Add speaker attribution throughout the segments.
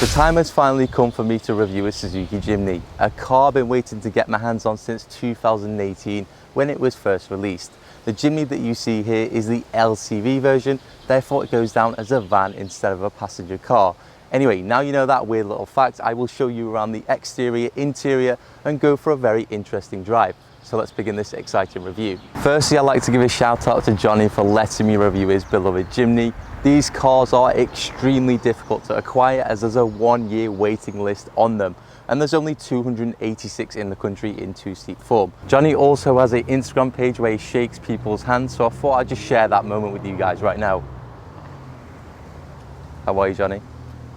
Speaker 1: The time has finally come for me to review a Suzuki Jimny, a car I've been waiting to get my hands on since 2018 when it was first released. The Jimny that you see here is the LCV version, therefore it goes down as a van instead of a passenger car. Anyway, now you know that weird little fact, I will show you around the exterior, interior and go for a very interesting drive. So let's begin this exciting review. Firstly, I'd like to give a shout out to Johnny for letting me review his beloved Jimny. These cars are extremely difficult to acquire as there's a 1-year waiting list on them. And there's only 286 in the country in two-seat form. Johnny also has an Instagram page where he shakes people's hands, so I thought I'd just share that moment with you guys right now. How are you, Johnny?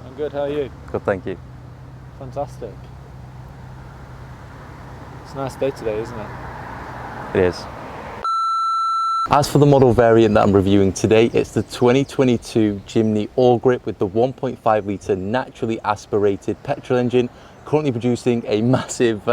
Speaker 2: I'm good, how are you?
Speaker 1: Good, thank you.
Speaker 2: Fantastic. It's a nice day today, isn't it?
Speaker 1: It is. As for the model variant that I'm reviewing today, it's the 2022 Jimny All Grip with the 1.5 litre naturally aspirated petrol engine, currently producing a massive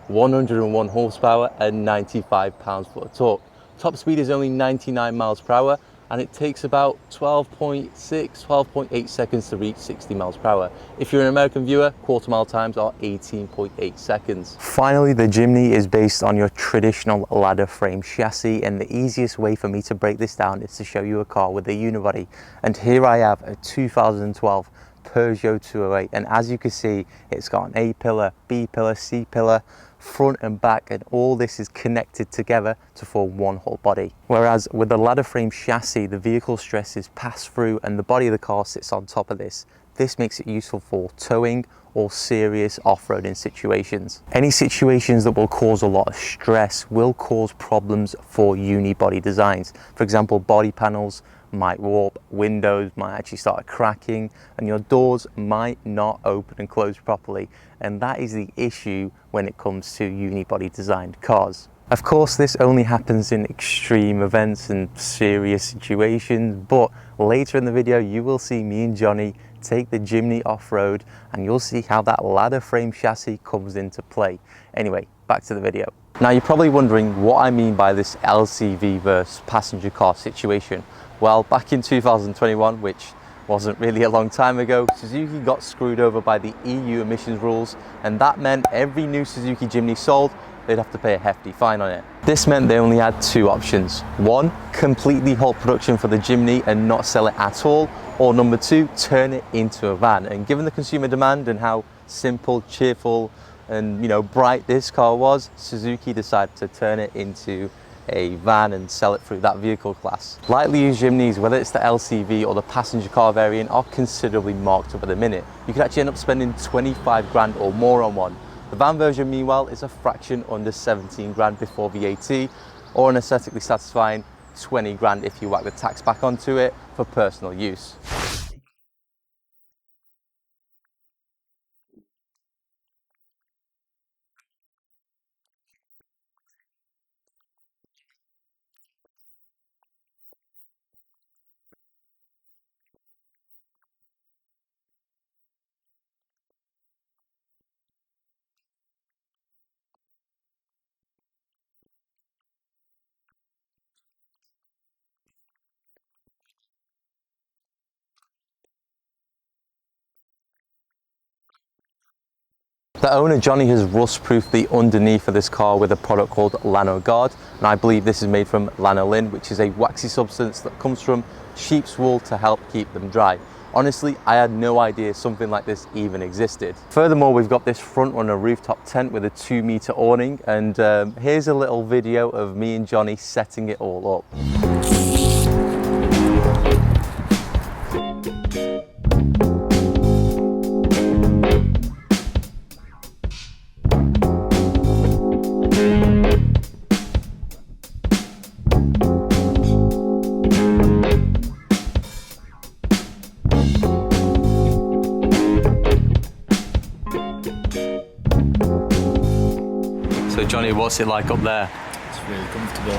Speaker 1: 101 horsepower and 95 pounds-foot of torque. Top speed is only 99 miles per hour and it takes about 12.8 seconds to reach 60 miles per hour. If you're an American viewer, quarter mile times are 18.8 seconds. Finally, the Jimny is based on your traditional ladder frame chassis, and the easiest way for me to break this down is to show you a car with a unibody. And here I have a 2012 Peugeot 208, and as you can see, it's got an A pillar, B pillar, C pillar, front and back, and all this is connected together to form one whole body. Whereas with the ladder frame chassis, the vehicle stresses pass through and the body of the car sits on top of this. This makes it useful for towing or serious off-roading situations. Any situations that will cause a lot of stress will cause problems for unibody designs. For example, body panels might warp, windows might actually start cracking, and your doors might not open and close properly. And that is the issue when it comes to unibody designed cars. Of course, this only happens in extreme events and serious situations, but later in the video you will see me and Johnny take the Jimny off-road and you'll see how that ladder frame chassis comes into play. Anyway, back to the video. Now you're probably wondering what I mean by this LCV versus passenger car situation. Well, back in 2021, which wasn't really a long time ago, Suzuki got screwed over by the EU emissions rules, and that meant every new Suzuki Jimny sold, they'd have to pay a hefty fine on it. This meant they only had two options. One, completely halt production for the Jimny and not sell it at all, or number two, turn it into a van. And given the consumer demand and how simple, cheerful, and bright this car was, Suzuki decided to turn it into a van and sell it through that vehicle class. Lightly used Jimnys, whether it's the LCV or the passenger car variant, are considerably marked up at the minute. You could actually end up spending 25 grand or more on one. The van version, meanwhile, is a fraction under 17 grand before VAT, or an aesthetically satisfying 20 grand if you whack the tax back onto it for personal use. The owner, Johnny, has rust-proofed the underneath of this car with a product called Lano Guard, and I believe this is made from lanolin, which is a waxy substance that comes from sheep's wool to help keep them dry. Honestly, I had no idea something like this even existed. Furthermore, we've got this front runner rooftop tent with a 2-meter awning, and here's a little video of me and Johnny setting it all up. So Johnny, what's it like up there?
Speaker 2: It's really comfortable.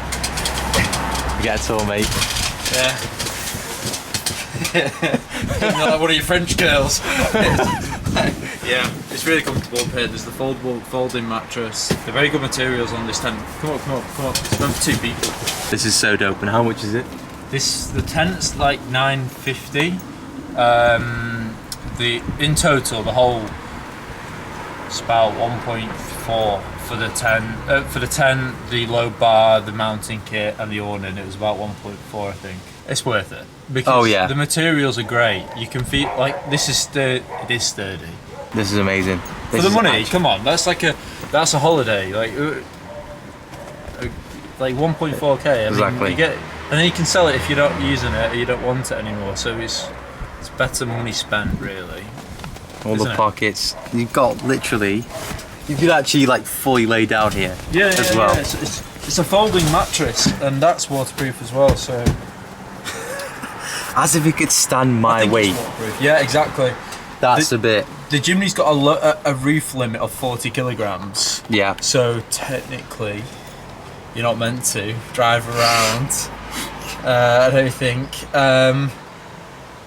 Speaker 1: You get a tour, mate.
Speaker 2: Yeah. Not like one of your French girls. Yeah, it's really comfortable up here. There's the folding mattress. They're very good materials on this tent. Come on. It's meant for 2 people.
Speaker 1: This is so dope. And how much is it?
Speaker 2: The tent's like $9.50. in total the whole it's about 1.4 for the 10, the low bar, the mounting kit, and the awning. It was about 1.4, I think. It's worth it because the materials are great. You can feel like it is sturdy.
Speaker 1: This is amazing.
Speaker 2: For the money, come on, that's a holiday. Like 1.4k.
Speaker 1: Exactly.
Speaker 2: You get, and then you can sell it if you're not using it or you don't want it anymore. So it's better money spent, really.
Speaker 1: All the pockets. You've got literally. You could actually like fully lay down here. As well.
Speaker 2: Yeah. It's a folding mattress, and that's waterproof as well. So.
Speaker 1: As if it could stand my weight.
Speaker 2: Yeah, exactly.
Speaker 1: That's a bit.
Speaker 2: The Jimny's got a roof limit of 40 kilograms.
Speaker 1: Yeah.
Speaker 2: So technically, you're not meant to drive around. I don't think.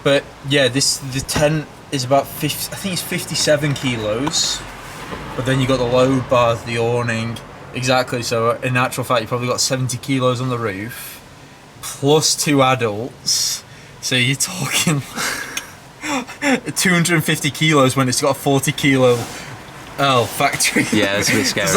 Speaker 2: But yeah, the tent is about 50. I think it's 57 kilos. But then you got the load bars, the awning. Exactly. So in actual fact, you probably got 70 kilos on the roof, plus 2 adults. So you're talking. 250 kilos when it's got a 40 kilo factory.
Speaker 1: Yeah, that's a bit scary.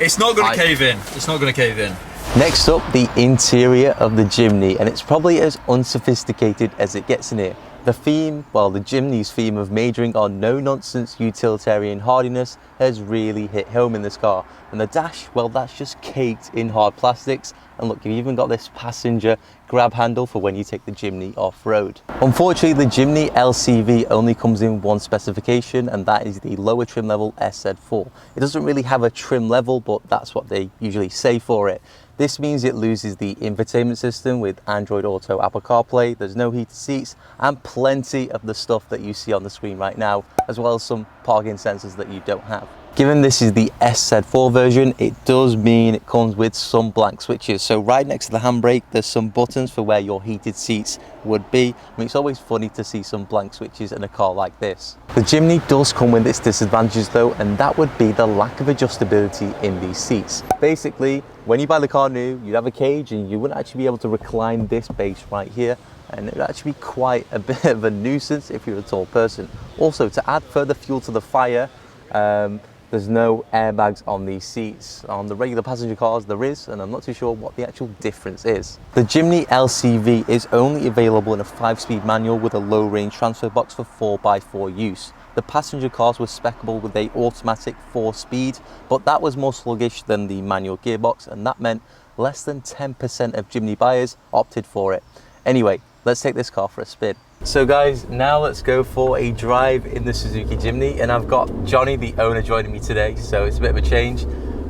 Speaker 2: It's not going to cave in. It's not going to cave in.
Speaker 1: Next up, the interior of the Jimny, and it's probably as unsophisticated as it gets in here. The theme, well, the Jimny's theme of majoring on no-nonsense utilitarian hardiness has really hit home in this car. And the dash, well, that's just caked in hard plastics. And look, you've even got this passenger grab handle for when you take the Jimny off-road. Unfortunately, the Jimny LCV only comes in one specification, and that is the lower trim level SZ4. It doesn't really have a trim level, but that's what they usually say for it. This means it loses the infotainment system with Android Auto, Apple CarPlay, there's no heated seats, and plenty of the stuff that you see on the screen right now, as well as some parking sensors that you don't have. Given this is the SZ4 version, it does mean it comes with some blank switches. So right next to the handbrake, there's some buttons for where your heated seats would be. I mean, it's always funny to see some blank switches in a car like this. The Jimny does come with its disadvantages though, and that would be the lack of adjustability in these seats. Basically, when you buy the car new, you'd have a cage and you wouldn't actually be able to recline this base right here. And it would actually be quite a bit of a nuisance if you're a tall person. Also, to add further fuel to the fire, there's no airbags on these seats. On the regular passenger cars there is, and I'm not too sure what the actual difference is. The Jimny LCV is only available in a 5-speed manual with a low range transfer box for 4x4 use. The passenger cars were specable with a automatic 4-speed, but that was more sluggish than the manual gearbox, and that meant less than 10% of Jimny buyers opted for it. Anyway, let's take this car for a spin. So guys, now let's go for a drive in the Suzuki Jimny, and I've got Johnny, the owner, joining me today, so it's a bit of a change.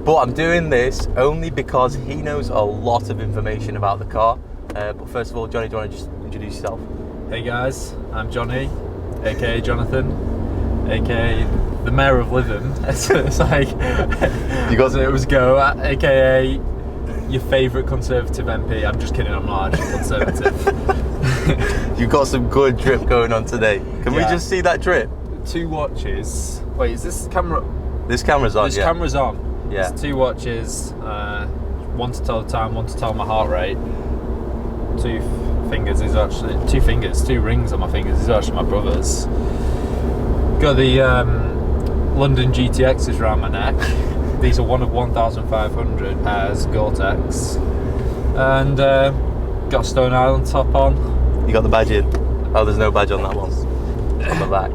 Speaker 1: But I'm doing this only because he knows a lot of information about the car. But first of all, Johnny, do you want to just introduce yourself?
Speaker 2: Hey guys, I'm Johnny, aka Jonathan, aka the Mayor of Lytham. It's like you got it was go, aka your favourite Conservative MP. I'm just kidding, I'm not actually Conservative.
Speaker 1: You've got some good drip going on today. Can we just see that drip?
Speaker 2: 2 watches. Wait, is this camera?
Speaker 1: This camera's on.
Speaker 2: This camera's on.
Speaker 1: Yeah.
Speaker 2: It's 2 watches. One to tell the time, one to tell my heart rate. 2 fingers is actually 2 rings on my fingers is actually my brother's. Got the London GTXs around my neck. These are one of 1,500 pairs Gore-Tex, and got a Stone Island top on.
Speaker 1: You got the badge in? Oh, there's no badge on that one. On the back.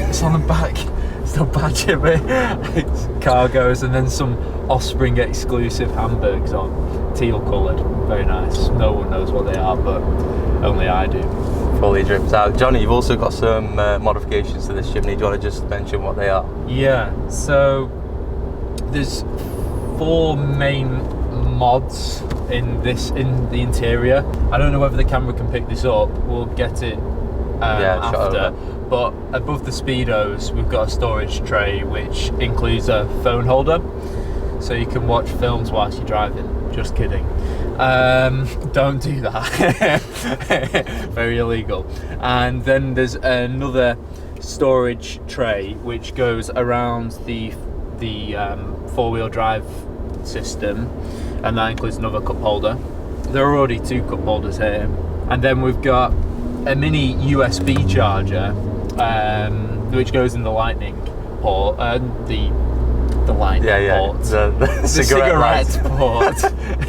Speaker 2: It's on the back. It's no badge in me. It's cargos, and then some Offspring exclusive hamburgers on, teal coloured. Very nice. No one knows what they are, but only I do.
Speaker 1: Fully dripped out. Johnny, you've also got some modifications to this Jimny. Do you want to just mention what they are?
Speaker 2: Yeah. So there's 4 main mods in the interior. I don't know whether the camera can pick this up. We'll get it after. But above the speedos, we've got a storage tray which includes a phone holder, so you can watch films whilst you're driving. Just kidding. Don't do that. Very illegal. And then there's another storage tray which goes around the 4-wheel drive system, and that includes another cup holder. There are already 2 cup holders here, and then we've got a mini USB charger
Speaker 3: which goes in the lightning port, the lightning port,
Speaker 1: the
Speaker 3: cigarette port,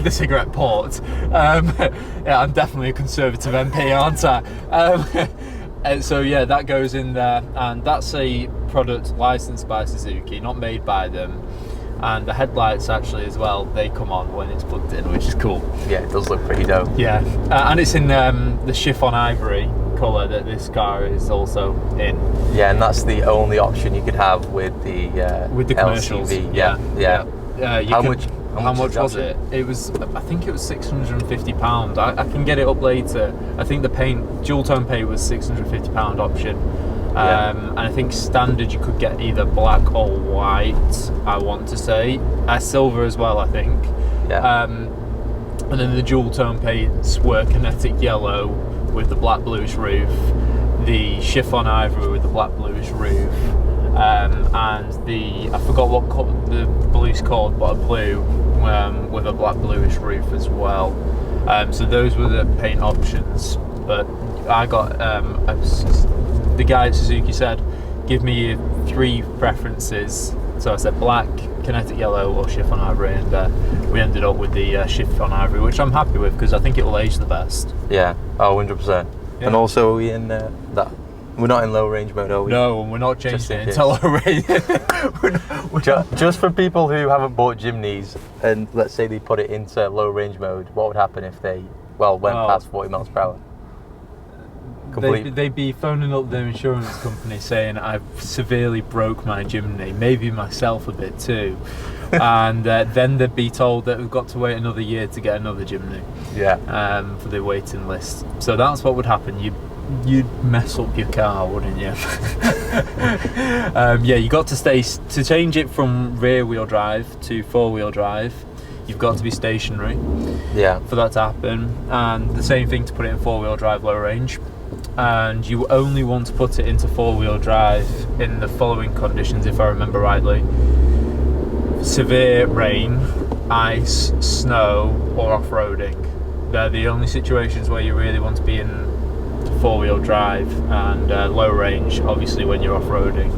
Speaker 3: the cigarette port. Yeah, I'm definitely a conservative MP, aren't I? And so yeah, that goes in there, and that's a product licensed by Suzuki, not made by them. And the headlights actually as well, they come on when it's plugged in, which is cool.
Speaker 1: Yeah, it does look pretty dope.
Speaker 3: Yeah, and it's in the chiffon ivory colour that this car is also in.
Speaker 1: Yeah, and that's the only option you could have with the
Speaker 3: commercials.
Speaker 1: LCV. Yeah. How much
Speaker 3: was it? It was, I think it was £650. I can get it up later. I think the dual tone paint was £650 option. And I think standard you could get either black or white, I want to say. Silver as well, I think.
Speaker 1: Yeah.
Speaker 3: And then the dual tone paints were kinetic yellow with the black bluish roof, the chiffon ivory with the black bluish roof, and I forgot what the blue's called, but a blue with a black bluish roof as well. So those were the paint options. But I got the guy at Suzuki said, give me your 3 preferences. So I said black, kinetic yellow or chiffon ivory, and we ended up with the chiffon ivory, which I'm happy with because I think it will age the best.
Speaker 1: Yeah, 100%.
Speaker 3: Yeah.
Speaker 1: And also are we in that, we're not in low range mode, are we?
Speaker 3: No, we're not changing it into low range.
Speaker 1: Just for people who haven't bought Jimneys, and let's say they put it into low range mode, what would happen if they went past 40 miles per hour?
Speaker 3: They'd be phoning up their insurance company saying I've severely broke my Jimny, maybe myself a bit too, and then they'd be told that we've got to wait another year to get another Jimny.
Speaker 1: Yeah.
Speaker 3: For the waiting list. So that's what would happen. You'd mess up your car, wouldn't you? Yeah, you got to change it from rear wheel drive to 4-wheel drive. You've got to be stationary.
Speaker 1: Yeah.
Speaker 3: For that to happen, and the same thing to put it in 4-wheel drive low range. And you only want to put it into 4-wheel drive in the following conditions, if I remember rightly: severe rain, ice, snow, or off-roading. They're the only situations where you really want to be in 4-wheel drive, and low range obviously when you're off-roading,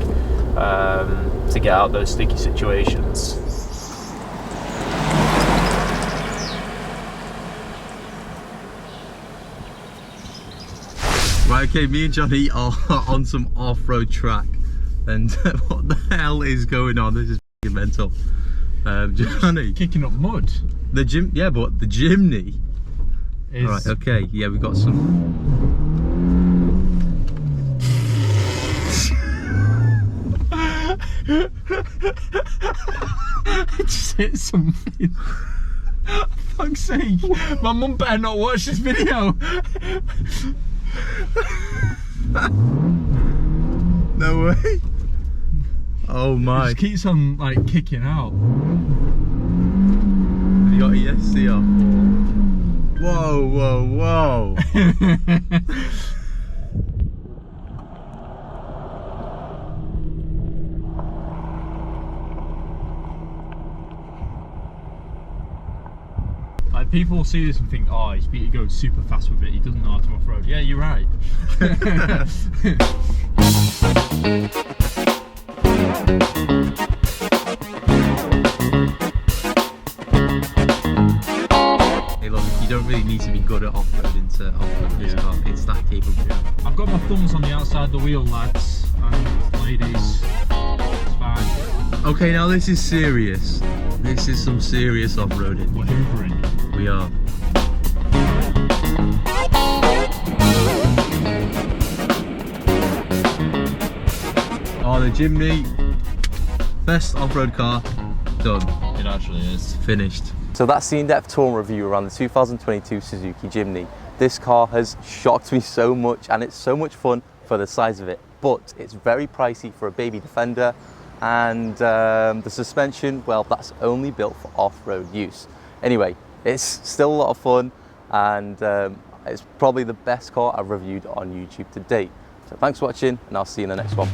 Speaker 3: to get out those sticky situations.
Speaker 1: Right, okay, me and Johnny are on some off-road track, and what the hell is going on? This is f***ing mental. Johnny,
Speaker 3: Kicking up mud.
Speaker 1: But the Jimny is... Alright, okay, yeah, we got some...
Speaker 3: I just hit something. For fuck's sake, my mum better not watch this video.
Speaker 1: No way. Oh my.
Speaker 3: It just keeps on like kicking out.
Speaker 1: You got ESC on. Whoa, whoa, whoa.
Speaker 3: Like, people will see this and think, oh, he goes super fast with it, he doesn't know how to off-road. Yeah, you're right.
Speaker 1: Hey look, you don't really need to be good at off-roading to off-road this car. It's that capable.
Speaker 3: Yeah. I've got my thumbs on the outside of the wheel, lads and ladies. It's fine.
Speaker 1: Okay, now this is serious. This is some serious off-roading.
Speaker 3: We're hoovering.
Speaker 1: We are. Oh, the Jimny, best off-road car, done.
Speaker 3: It actually is.
Speaker 1: Finished. So that's the in-depth tour and review around the 2022 Suzuki Jimny. This car has shocked me so much, and it's so much fun for the size of it, but it's very pricey for a baby Defender, and the suspension, well, that's only built for off-road use. Anyway, it's still a lot of fun, and it's probably the best car I've reviewed on YouTube to date. So thanks for watching, and I'll see you in the next one.